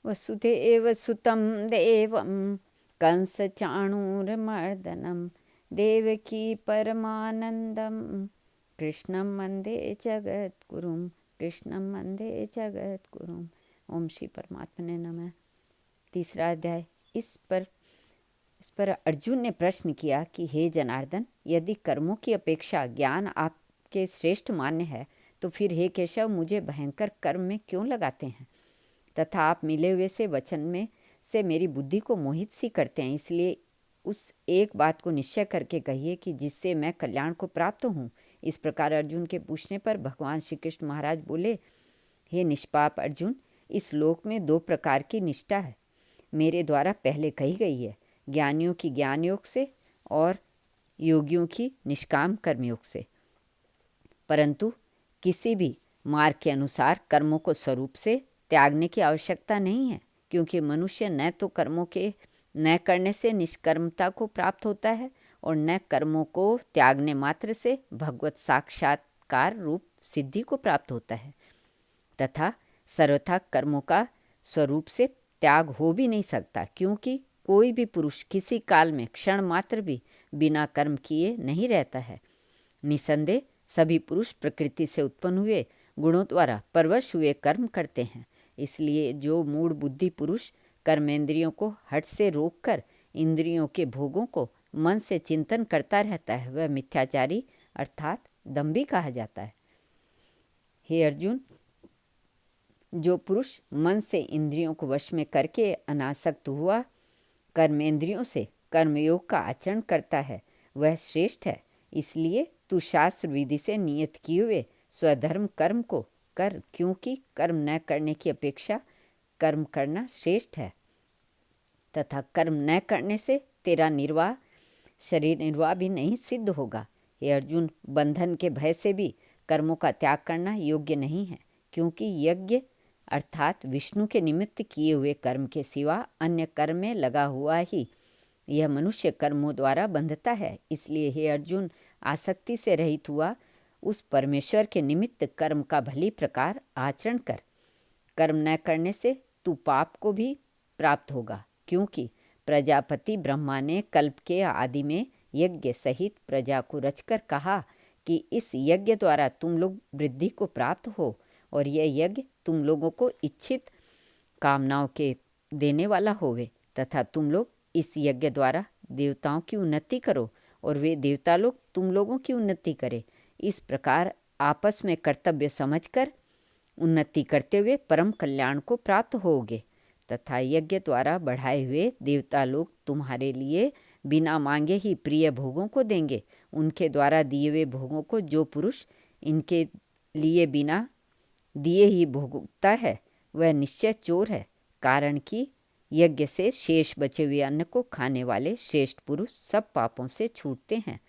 वसुदेव सुतं देवं कंसचाणूरमर्दनं देवकी परमानंदम कृष्णं वंदे जगद्गुरुं कृष्णं वंदे जगद्गुरुं। ओम श्री परमात्मा ने नमः। तीसरा अध्याय। इस पर अर्जुन ने प्रश्न किया कि हे जनार्दन, यदि कर्मों की अपेक्षा ज्ञान आपके श्रेष्ठ मान्य है तो फिर हे केशव मुझे भयंकर कर्म में क्यों लगाते हैं तथा आप मिले हुए से वचन में से मेरी बुद्धि को मोहित सी करते हैं। इसलिए उस एक बात को निश्चय करके कहिए कि जिससे मैं कल्याण को प्राप्त हूँ। इस प्रकार अर्जुन के पूछने पर भगवान श्री कृष्ण महाराज बोले, हे निष्पाप अर्जुन, इस लोक में दो प्रकार की निष्ठा है, मेरे द्वारा पहले कही गई है। ज्ञानियों की ज्ञान योग से और योगियों की निष्काम कर्मयोग से। परंतु किसी भी मार्ग के अनुसार कर्मों को स्वरूप से त्यागने की आवश्यकता नहीं है, क्योंकि मनुष्य न तो कर्मों के न करने से निष्कर्मता को प्राप्त होता है और न कर्मों को त्यागने मात्र से भगवत साक्षात्कार रूप सिद्धि को प्राप्त होता है। तथा सर्वथा कर्मों का स्वरूप से त्याग हो भी नहीं सकता, क्योंकि कोई भी पुरुष किसी काल में क्षण मात्र भी बिना कर्म किए नहीं रहता है। निसंदेह सभी पुरुष प्रकृति से उत्पन्न हुए गुणों द्वारा परवश हुए कर्म करते हैं। इसलिए जो मूढ़ बुद्धि पुरुष कर्मेंद्रियों को हठ से रोककर इंद्रियों के भोगों को मन से चिंतन करता रहता है, वह मिथ्याचारी अर्थात दंभी कहा जाता है। हे अर्जुन, जो पुरुष मन से इंद्रियों को वश में करके अनासक्त हुआ कर्मेंद्रियों से कर्मयोग का आचरण करता है, वह श्रेष्ठ है। इसलिए तू शास्त्र विधि से नियत किए हुए स्वधर्म कर्म को कर, क्योंकि कर्म न करने की अपेक्षा कर्म करना श्रेष्ठ है। तथा कर्म न करने से तेरा निर्वाह शरीर निर्वाह भी नहीं सिद्ध होगा। हे अर्जुन, बंधन के भय से भी कर्मों का त्याग करना योग्य नहीं है, क्योंकि यज्ञ अर्थात विष्णु के निमित्त किए हुए कर्म के सिवा अन्य कर्म में लगा हुआ ही यह मनुष्य कर्मों द्वारा बंधता है। इसलिए हे अर्जुन, आसक्ति से रहित हुआ उस परमेश्वर के निमित्त कर्म का भली प्रकार आचरण कर। कर्म न करने से तू पाप को भी प्राप्त होगा, क्योंकि प्रजापति ब्रह्मा ने कल्प के आदि में यज्ञ सहित प्रजा को रचकर कहा कि इस यज्ञ द्वारा तुम लोग वृद्धि को प्राप्त हो और यह यज्ञ तुम लोगों को इच्छित कामनाओं के देने वाला होवे, तथा तुम लोग इस यज्ञ द्वारा देवताओं की उन्नति करो और वे देवता लोग तुम लोगों की उन्नति करें। इस प्रकार आपस में कर्तव्य समझकर उन्नति करते हुए परम कल्याण को प्राप्त होगे। तथा यज्ञ द्वारा बढ़ाए हुए देवता लोग तुम्हारे लिए बिना मांगे ही प्रिय भोगों को देंगे। उनके द्वारा दिए हुए भोगों को जो पुरुष इनके लिए बिना दिए ही भोगता है, वह निश्चय चोर है। कारण कि यज्ञ से शेष बचे हुए अन्न को खाने वाले श्रेष्ठ पुरुष सब पापों से छूटते हैं,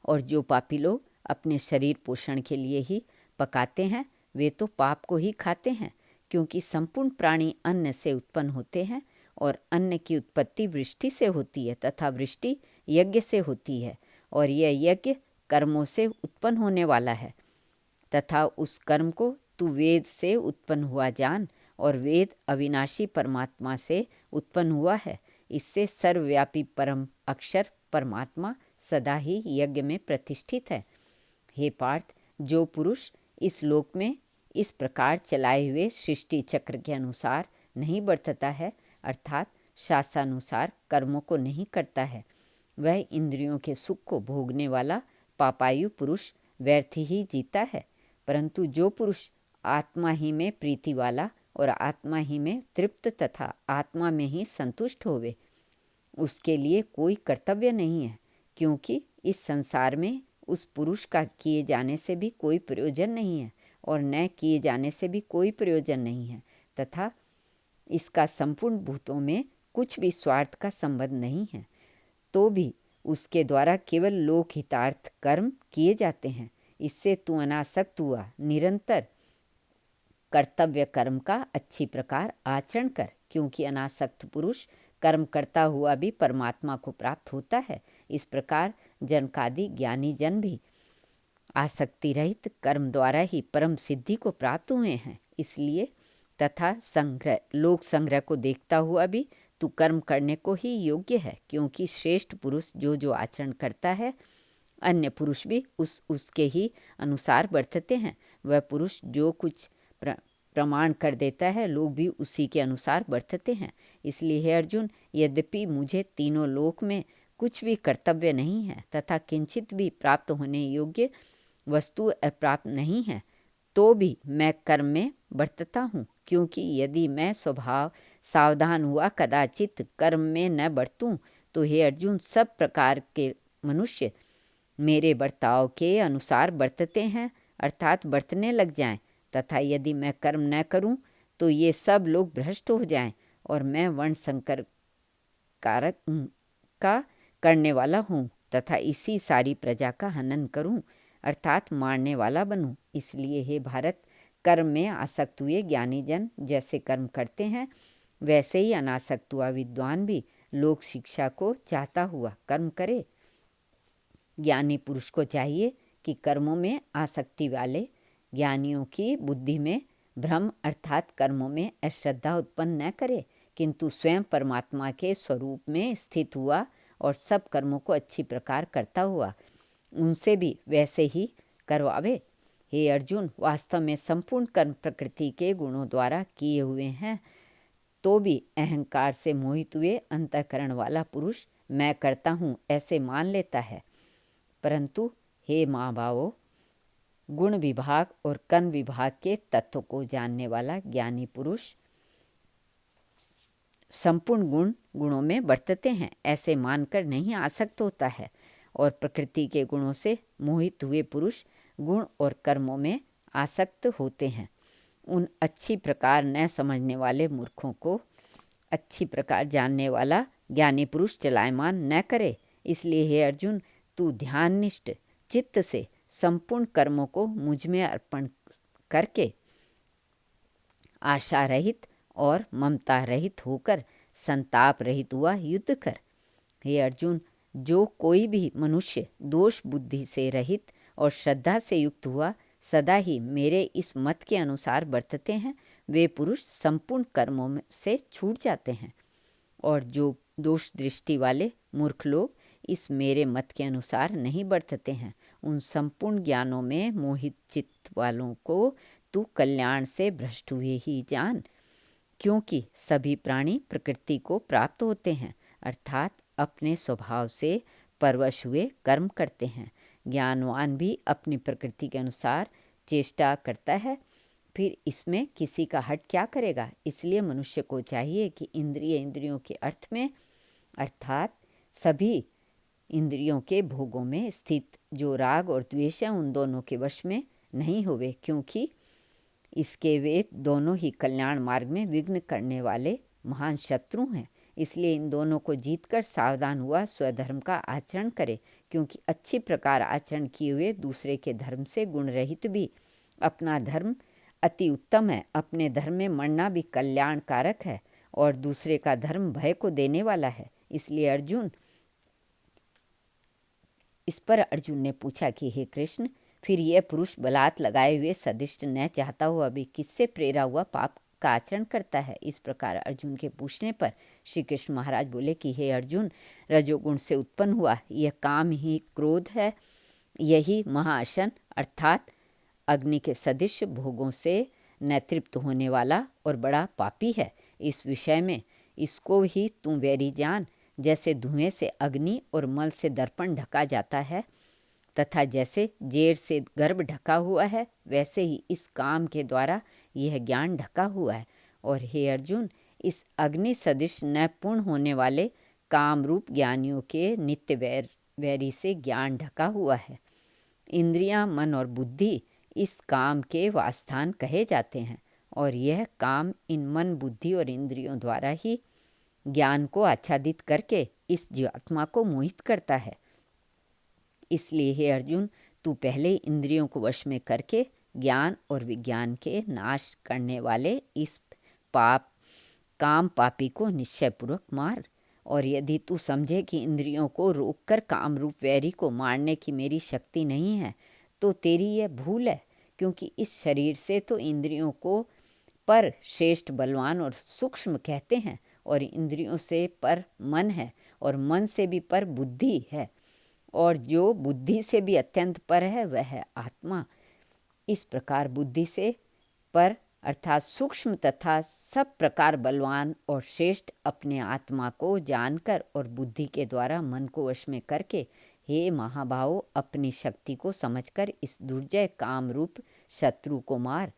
और जो पापी लोग अपने शरीर पोषण के लिए ही पकाते हैं, वे तो पाप को ही खाते हैं। क्योंकि संपूर्ण प्राणी अन्न से उत्पन्न होते हैं और अन्न की उत्पत्ति वृष्टि से होती है तथा वृष्टि यज्ञ से होती है, और यह यज्ञ कर्मों से उत्पन्न होने वाला है। तथा उस कर्म को तू वेद से उत्पन्न हुआ जान, और वेद अविनाशी परमात्मा से उत्पन्न हुआ है। इससे सर्वव्यापी परम अक्षर परमात्मा सदा ही यज्ञ में प्रतिष्ठित है। हे पार्थ, जो पुरुष इस लोक में इस प्रकार चलाए हुए सृष्टि चक्र के अनुसार नहीं बरतता है, अर्थात शास्त्रानुसार कर्मों को नहीं करता है, वह इंद्रियों के सुख को भोगने वाला पापायु पुरुष व्यर्थ ही जीता है। परंतु जो पुरुष आत्मा ही में प्रीति वाला और आत्मा ही में तृप्त तथा आत्मा में ही संतुष्ट होवे, उसके लिए कोई कर्तव्य नहीं है, क्योंकि इस संसार में उस पुरुष का किए जाने से भी कोई प्रयोजन नहीं है और न किए जाने से भी कोई प्रयोजन नहीं है, तथा इसका संपूर्ण भूतों में कुछ भी स्वार्थ का संबंध नहीं है। तो भी उसके द्वारा केवल लोक हितार्थ कर्म किए जाते हैं। इससे तू अनासक्त हुआ निरंतर कर्तव्य कर्म का अच्छी प्रकार आचरण कर, क्योंकि अनासक्त पुरुष कर्म करता हुआ भी परमात्मा को प्राप्त होता है। इस प्रकार जनकादि ज्ञानी जन भी आसक्ति रहित कर्म द्वारा ही परम सिद्धि को प्राप्त हुए हैं। इसलिए तथा लोक संग्रह को देखता हुआ भी तू कर्म करने को ही योग्य है, क्योंकि श्रेष्ठ पुरुष जो आचरण करता है अन्य पुरुष भी उसके ही अनुसार बरतते हैं। वह पुरुष जो कुछ प्रमाण कर देता है लोग भी उसी के अनुसार बरतते हैं। इसलिए हे अर्जुन, यद्यपि मुझे तीनों लोक में कुछ भी कर्तव्य नहीं है तथा किंचित भी प्राप्त होने योग्य वस्तु अप्राप्त नहीं है, तो भी मैं कर्म में बरतता हूँ, क्योंकि यदि मैं स्वभाव सावधान हुआ कदाचित कर्म में न बरतूं तो हे अर्जुन, सब प्रकार के मनुष्य मेरे बर्ताव के अनुसार बरतते हैं, अर्थात बरतने लग जाएं, तथा यदि मैं कर्म न करूं तो ये सब लोग भ्रष्ट हो जाएं और मैं वर्ण संकर कारक का करने वाला हूँ तथा इसी सारी प्रजा का हनन करूँ, अर्थात मारने वाला बनूँ। इसलिए हे भारत, कर्म में आसक्त हुए ज्ञानी जन जैसे कर्म करते हैं वैसे ही अनासक्त हुआ विद्वान भी लोक शिक्षा को चाहता हुआ कर्म करे। ज्ञानी पुरुष को चाहिए कि कर्मों में आसक्ति वाले ज्ञानियों की बुद्धि में भ्रम अर्थात कर्मों में अश्रद्धा उत्पन्न न करे, किंतु स्वयं परमात्मा के स्वरूप में स्थित हुआ और सब कर्मों को अच्छी प्रकार करता हुआ उनसे भी वैसे ही करवावे। हे अर्जुन, वास्तव में संपूर्ण कर्म प्रकृति के गुणों द्वारा किए हुए हैं, तो भी अहंकार से मोहित हुए अंतःकरण वाला पुरुष मैं करता हूँ ऐसे मान लेता है। परंतु हे महाभावों, गुण विभाग और कर्म विभाग के तत्व को जानने वाला ज्ञानी पुरुष संपूर्ण गुणों में बरतते हैं ऐसे मानकर नहीं आसक्त होता है, और प्रकृति के गुणों से मोहित हुए पुरुष गुण और कर्मों में आसक्त होते हैं। उन अच्छी प्रकार न समझने वाले मूर्खों को अच्छी प्रकार जानने वाला ज्ञानी पुरुष चलायमान न करे। इसलिए हे अर्जुन, तू ध्याननिष्ठ चित्त से संपूर्ण कर्मों को मुझ में अर्पण करके आशा रहित और ममता रहित होकर संताप रहित हुआ युद्ध कर। हे अर्जुन, जो कोई भी मनुष्य दोष बुद्धि से रहित और श्रद्धा से युक्त हुआ सदा ही मेरे इस मत के अनुसार बरतते हैं, वे पुरुष संपूर्ण कर्मों से छूट जाते हैं। और जो दोष दृष्टि वाले मूर्ख लोग इस मेरे मत के अनुसार नहीं बरतते हैं, उन संपूर्ण ज्ञानों में मोहित चित्त वालों को तू कल्याण से भ्रष्ट हुए ही जान, क्योंकि सभी प्राणी प्रकृति को प्राप्त होते हैं, अर्थात अपने स्वभाव से परवश हुए कर्म करते हैं। ज्ञानवान भी अपनी प्रकृति के अनुसार चेष्टा करता है, फिर इसमें किसी का हट क्या करेगा। इसलिए मनुष्य को चाहिए कि इंद्रियों के अर्थ में अर्थात सभी इंद्रियों के भोगों में स्थित जो राग और द्वेष है उन दोनों के वश में नहीं होवे, क्योंकि इसके वे दोनों ही कल्याण मार्ग में विघ्न करने वाले महान शत्रु हैं। इसलिए इन दोनों को जीतकर सावधान हुआ स्वधर्म का आचरण करे, क्योंकि अच्छी प्रकार आचरण किए हुए दूसरे के धर्म से गुण रहित भी अपना धर्म अति उत्तम है। अपने धर्म में मरना भी कल्याणकारक है और दूसरे का धर्म भय को देने वाला है। इसलिए इस पर अर्जुन ने पूछा कि हे कृष्ण, फिर यह पुरुष बलात् लगाए हुए सदिष्ट न चाहता हुआ भी किससे प्रेरा हुआ पाप का आचरण करता है। इस प्रकार अर्जुन के पूछने पर श्री कृष्ण महाराज बोले कि हे अर्जुन, रजोगुण से उत्पन्न हुआ यह काम ही क्रोध है, यही महाअशन अर्थात अग्नि के सदृश भोगों से न तृप्त होने वाला और बड़ा पापी है। इस विषय में इसको ही तू वैरी जान। जैसे धुएं से अग्नि और मल से दर्पण ढका जाता है तथा जैसे जेर से गर्भ ढका हुआ है, वैसे ही इस काम के द्वारा यह ज्ञान ढका हुआ है। और हे अर्जुन, इस अग्नि सदृश न पूर्ण होने वाले काम रूप ज्ञानियों के नित्य वैरी से ज्ञान ढका हुआ है। इंद्रियां, मन और बुद्धि इस काम के वासस्थान कहे जाते हैं, और यह काम इन मन, बुद्धि और इंद्रियों द्वारा ही ज्ञान को आच्छादित करके इस जीवात्मा को मोहित करता है। इसलिए हे अर्जुन, तू पहले इंद्रियों को वश में करके ज्ञान और विज्ञान के नाश करने वाले इस काम पापी को निश्चयपूर्वक मार। और यदि तू समझे कि इंद्रियों को रोककर काम रूप वैरी को मारने की मेरी शक्ति नहीं है, तो तेरी यह भूल है, क्योंकि इस शरीर से तो इंद्रियों को पर श्रेष्ठ, बलवान और सूक्ष्म कहते हैं, और इंद्रियों से पर मन है, और मन से भी पर बुद्धि है, और जो बुद्धि से भी अत्यंत पर है वह है आत्मा। इस प्रकार बुद्धि से पर अर्थात सूक्ष्म तथा सब प्रकार बलवान और श्रेष्ठ अपने आत्मा को जानकर और बुद्धि के द्वारा मन को वश में करके, हे महाभावों, अपनी शक्ति को समझकर इस दुर्जय काम रूप शत्रु को मार।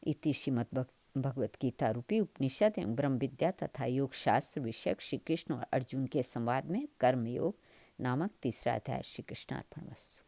इति श्रीमद् भगवत गीता रूपी उपनिषद एवं ब्रह्म विद्या तथा योग शास्त्र विषयक श्री कृष्ण और अर्जुन के संवाद में कर्म योग नामक तीसरा अध्याय। श्री कृष्णार्पणमस्तु।